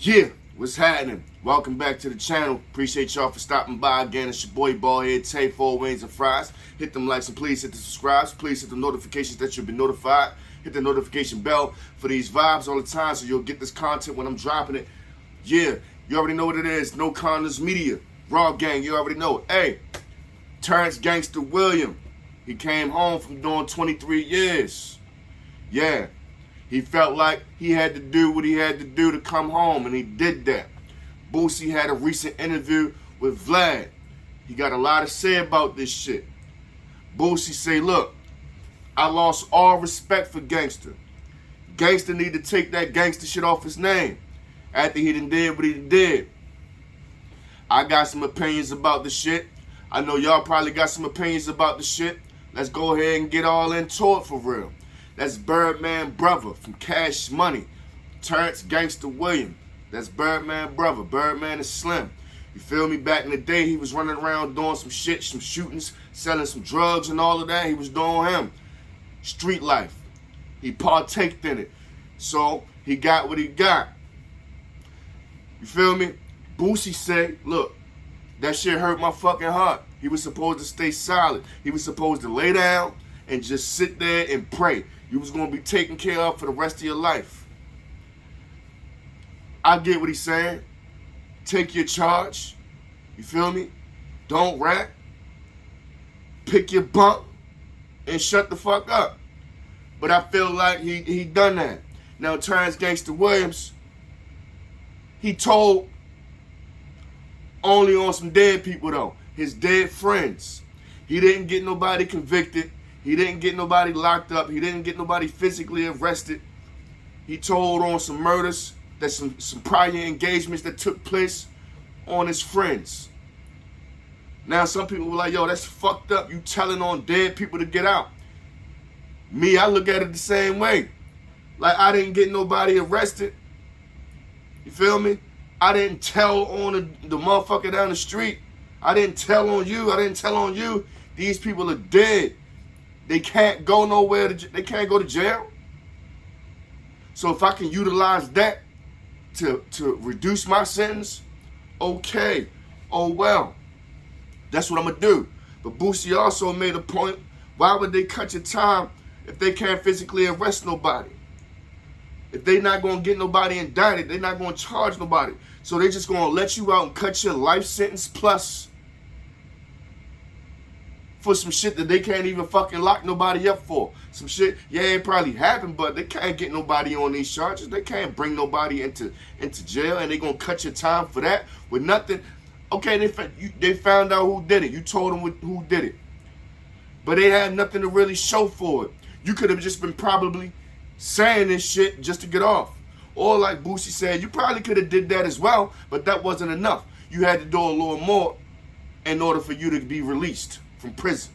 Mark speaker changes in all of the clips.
Speaker 1: Yeah, what's happening? Welcome back to the channel. Appreciate y'all for stopping by again. It's your boy Ballhead Tay, 4 wings and fries. Hit them likes and please hit the subscribes. Please hit the notifications that you'll be notified. Hit the notification bell for these vibes all the time so you'll get this content when I'm dropping it. Yeah, you already know what it is. No Condoms Media. Raw Gang, you already know it. Hey, Terrence Gangsta William. He came home from doing 23 years. Yeah. He felt like he had to do what he had to do to come home, and he did that. Boosie had a recent interview with Vlad. He got a lot to say about this shit. Boosie say, look, I lost all respect for Gangsta. Gangsta need to take that gangster shit off his name after he done did what he did. I got some opinions about the shit. I know y'all probably got some opinions about the shit. Let's go ahead and get all into it for real. That's Birdman Brother from Cash Money. Terrence Gangsta William. That's Birdman Brother. Birdman is Slim. You feel me? Back in the day, he was running around doing some shit, some shootings, selling some drugs and all of that. He was doing him. Street life. He partaked in it. So, he got what he got. You feel me? Boosie say, look, that shit hurt my fucking heart. He was supposed to stay silent. He was supposed to lay down and just sit there and pray. You was going to be taken care of for the rest of your life. I get what he's saying. Take your charge. You feel me? Don't rap. Pick your bump and shut the fuck up. But I feel like he done that. Now, Terrence Gangsta Williams, he told only on some dead people, though. His dead friends. He didn't get nobody convicted. He didn't get nobody locked up. He didn't get nobody physically arrested. He told on some murders, that some prior engagements that took place on his friends. Now some people were like, yo, that's fucked up. You telling on dead people to get out. Me, I look at it the same way. Like, I didn't get nobody arrested. You feel me? I didn't tell on the motherfucker down the street. I didn't tell on you. I didn't tell on you. These people are dead. They can't go nowhere. They can't go to jail. So if I can utilize that to reduce my sentence, okay. Oh, well. That's what I'm going to do. But Boosie also made a point. Why would they cut your time if they can't physically arrest nobody? If they're not going to get nobody indicted, they're not going to charge nobody. So they're just going to let you out and cut your life sentence plus for some shit that they can't even fucking lock nobody up for. Some shit, yeah, it probably happened, but they can't get nobody on these charges. They can't bring nobody into jail, and they gonna cut your time for that with nothing. Okay, they found out who did it. You told them who did it. But they had nothing to really show for it. You could have just been probably saying this shit just to get off. Or like Boosie said, you probably could have did that as well, but that wasn't enough. You had to do a little more in order for you to be released from prison.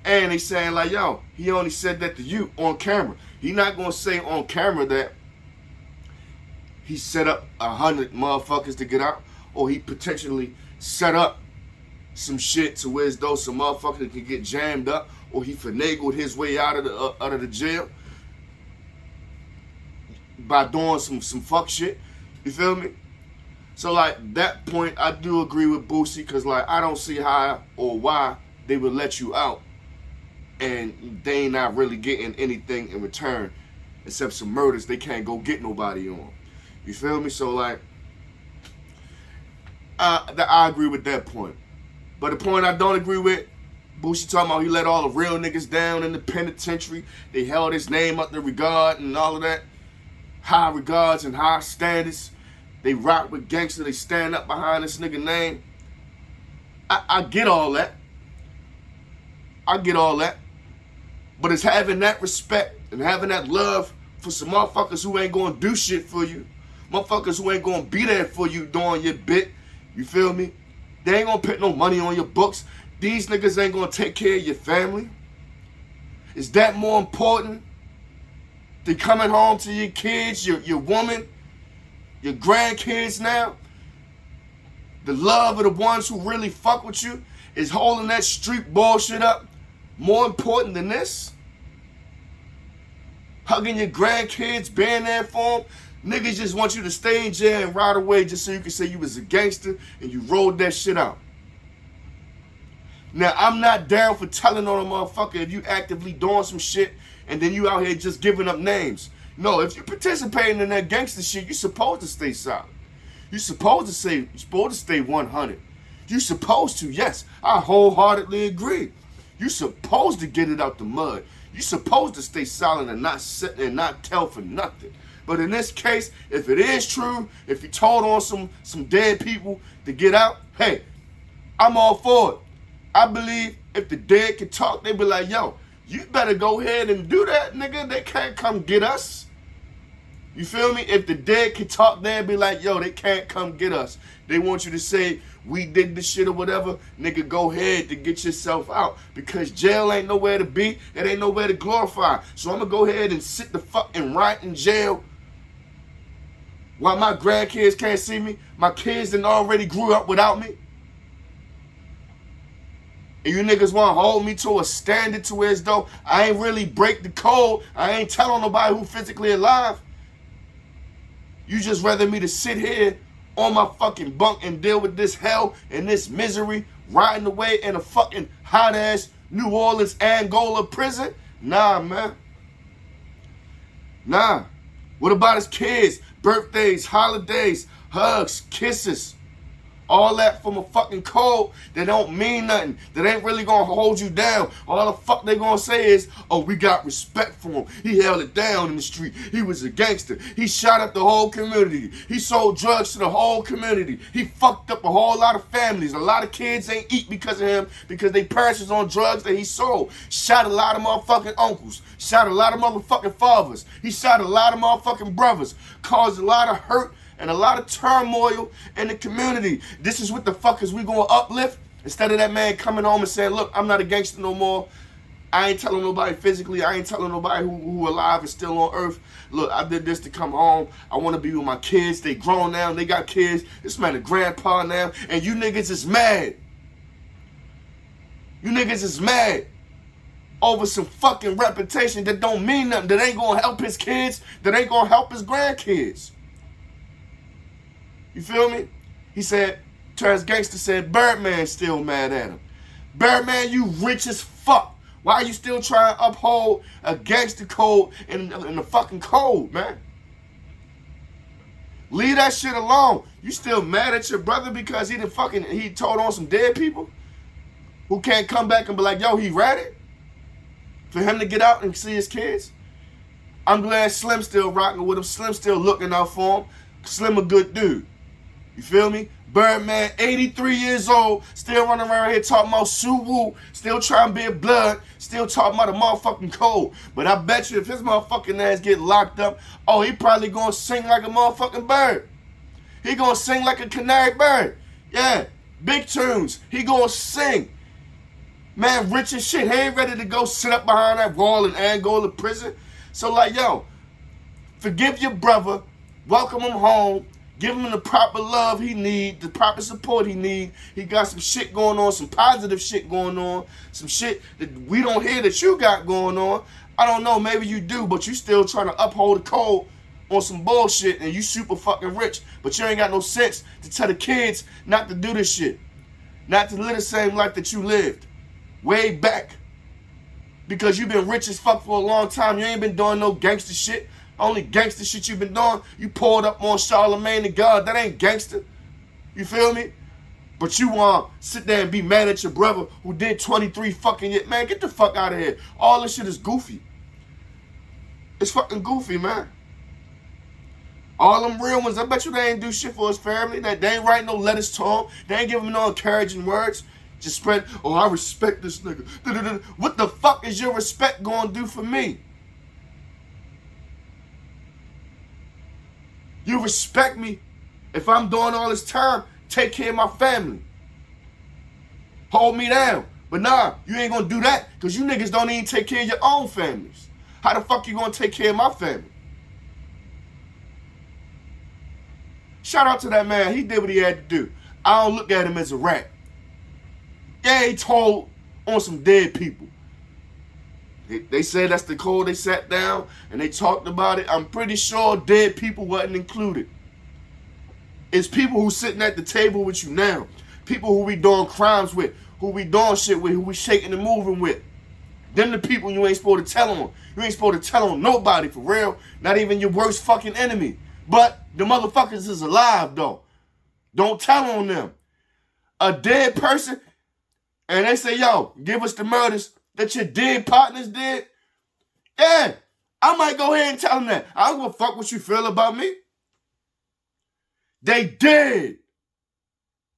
Speaker 1: And they saying like, yo, he only said that to you on camera. He not gonna say on camera that he set up 100 motherfuckers to get out, or he potentially set up some shit to where as though some motherfucker can get jammed up, or he finagled his way out of the jail by doing some fuck shit. You feel me? So, like, that point, I do agree with Boosie, because, like, I don't see how or why they would let you out and they ain't not really getting anything in return except some murders they can't go get nobody on. You feel me? So, like, I agree with that point. But the point I don't agree with, Boosie talking about he let all the real niggas down in the penitentiary. They held his name up to regard and all of that. High regards and high standards. They rock with Gangsta. They stand up behind this nigga name. I get all that. I get all that. But it's having that respect and having that love for some motherfuckers who ain't going to do shit for you. Motherfuckers who ain't going to be there for you doing your bit. You feel me? They ain't going to put no money on your books. These niggas ain't going to take care of your family. Is that more important than coming home to your kids, your woman, your grandkids now? The love of the ones who really fuck with you is holding that street bullshit up more important than this? Hugging your grandkids, being there for them, Niggas just want you to stay in jail and ride away just so you can say you was a gangster and you rolled that shit out. Now, I'm not down for telling on a motherfucker if you actively doing some shit and then you out here just giving up names. No, if you participating in that gangster shit, you supposed to stay solid. You supposed to stay 100. You supposed to, yes, I wholeheartedly agree. You supposed to get it out the mud. You supposed to stay solid and not sit and not tell for nothing. But in this case, if it is true, if you told on some dead people to get out, hey, I'm all for it. I believe if the dead can talk, they be like, yo, you better go ahead and do that, nigga. They can't come get us. You feel me? If the dead can talk, they'll be like, yo, they can't come get us. They want you to say, we did this shit or whatever. Nigga, go ahead to get yourself out. Because jail ain't nowhere to be. It ain't nowhere to glorify. So I'm going to go ahead and sit the fucking right in jail while my grandkids can't see me. My kids done already grew up without me. And you niggas want to hold me to a standard to where as though I ain't really break the code. I ain't telling nobody who physically alive. You just rather me to sit here on my fucking bunk and deal with this hell and this misery riding away in a fucking hot-ass New Orleans, Angola prison? Nah, man. Nah. What about his kids? Birthdays, holidays, hugs, kisses. All that from a fucking code that don't mean nothing. That ain't really gonna hold you down. All the fuck they gonna say is, oh, we got respect for him. He held it down in the street. He was a gangster. He shot up the whole community. He sold drugs to the whole community. He fucked up a whole lot of families. A lot of kids ain't eat because of him because they parents was on drugs that he sold. Shot a lot of motherfucking uncles. Shot a lot of motherfucking fathers. He shot a lot of motherfucking brothers. Caused a lot of hurt and a lot of turmoil in the community. This is what the fuck is we gonna uplift? Instead of that man coming home and saying, look, I'm not a gangster no more. I ain't telling nobody physically. I ain't telling nobody who alive and still on earth. Look, I did this to come home. I want to be with my kids. They grown now. They got kids. This man a grandpa now. And you niggas is mad. You niggas is mad over some fucking reputation that don't mean nothing. That ain't gonna help his kids. That ain't gonna help his grandkids. You feel me? He said, Terrence Gangsta said, Birdman still mad at him. Birdman, you rich as fuck. Why are you still trying to uphold a gangster code in the fucking code, man? Leave that shit alone. You still mad at your brother because he told on some dead people who can't come back and be like, yo, he ready for him to get out and see his kids? I'm glad Slim still rocking with him. Slim still looking out for him. Slim a good dude. You feel me? Birdman, 83 years old, still running around here talking about Suwoo, still trying to be a blood, still talking about a motherfucking code. But I bet you if his motherfucking ass get locked up, oh, he probably gonna sing like a motherfucking bird. He gonna sing like a canary bird. Yeah, big tunes. He gonna sing. Man, rich as shit. He ain't ready to go sit up behind that wall in Angola prison. So like, yo, forgive your brother, welcome him home, give him the proper love he need, the proper support he need. He got some shit going on, some positive shit going on, some shit that we don't hear that you got going on. I don't know, maybe you do, but you still trying to uphold the code on some bullshit and you super fucking rich, but you ain't got no sense to tell the kids not to do this shit, not to live the same life that you lived way back. Because you've been rich as fuck for a long time. You ain't been doing no gangster shit. Only gangster shit you been doing, you pulled up on Charlemagne the God. That ain't gangster. You feel me? But you want to sit there and be mad at your brother who did 23 fucking years. Man, get the fuck out of here. All this shit is goofy. It's fucking goofy, man. All them real ones, I bet you they ain't do shit for his family. They ain't write no letters to him. They ain't give him no encouraging words. Just spread, oh, I respect this nigga. What the fuck is your respect going to do for me? You respect me if I'm doing all this time, take care of my family. Hold me down. But nah, you ain't gonna do that because you niggas don't even take care of your own families. How the fuck you gonna take care of my family? Shout out to that man. He did what he had to do. I don't look at him as a rat. Yeah, he told on some dead people. They say that's the code. They sat down and they talked about it. I'm pretty sure dead people wasn't included. It's people who sitting at the table with you now. People who we doing crimes with, who we doing shit with, who we shaking and moving with. Them the people you ain't supposed to tell on. You ain't supposed to tell on nobody, for real. Not even your worst fucking enemy. But the motherfuckers is alive, though. Don't tell on them. A dead person, and they say, yo, give us the murders that your dead partners did. Yeah, I might go ahead and tell them that. I don't give a fuck what you feel about me. They dead.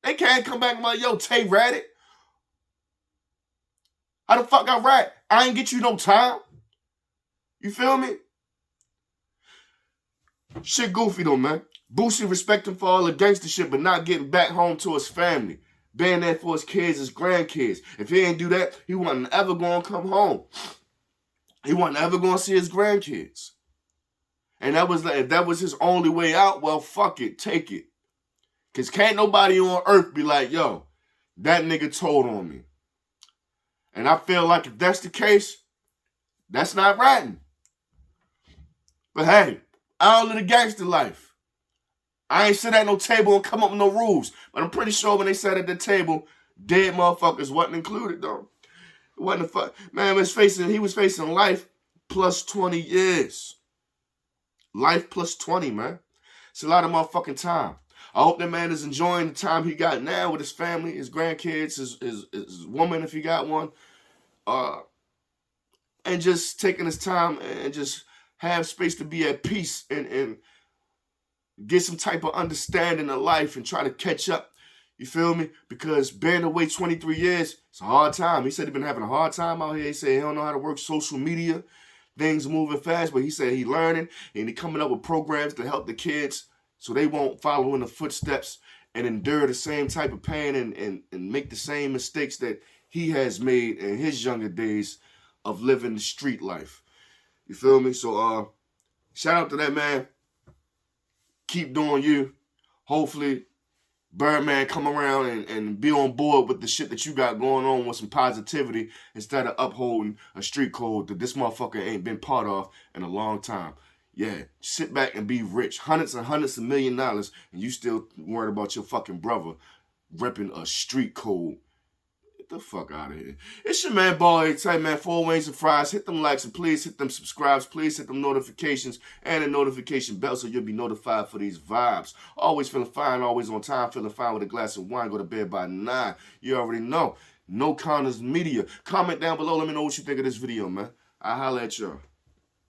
Speaker 1: They can't come back and be like, yo, Tay ratted. How the fuck I rat? I ain't get you no time. You feel me? Shit goofy though, man. Boosie respect him for all the gangster shit, but not getting back home to his family. Being there for his kids, his grandkids. If he ain't do that, he wasn't ever gonna come home. He wasn't ever gonna see his grandkids. And that was like, if that was his only way out, well, fuck it, take it. Cause can't nobody on earth be like, yo, that nigga told on me. And I feel like if that's the case, that's not ratting. But hey, I don't live the gangster life. I ain't sit at no table and come up with no rules. But I'm pretty sure when they sat at the table, dead motherfuckers wasn't included though. It wasn't a fuck. Man, he was facing life plus 20 years. Life plus 20, man. It's a lot of motherfucking time. I hope that man is enjoying the time he got now with his family, his grandkids, his woman if he got one. And just taking his time and just have space to be at peace and get some type of understanding of life and try to catch up. You feel me? Because being away 23 years, it's a hard time. He said he's been having a hard time out here. He said he don't know how to work social media. Things moving fast, but he said he learning and he coming up with programs to help the kids so they won't follow in the footsteps and endure the same type of pain and make the same mistakes that he has made in his younger days of living the street life. You feel me? So shout out to that man. Keep doing you. Hopefully Birdman come around and be on board with the shit that you got going on with some positivity instead of upholding a street code that this motherfucker ain't been part of in a long time. Yeah, sit back and be rich. Hundreds and hundreds of $1 million and you still worried about your fucking brother repping a street code. Get the fuck out of here. It's your man, Ballhead Tay, man. 4 Wings and Fries. Hit them likes and please hit them subscribes. Please hit them notifications and the notification bell so you'll be notified for these vibes. Always feeling fine, always on time, feeling fine with a glass of wine. Go to bed by 9. You already know. No Connors Media. Comment down below. Let me know what you think of this video, man. I'll holla at y'all.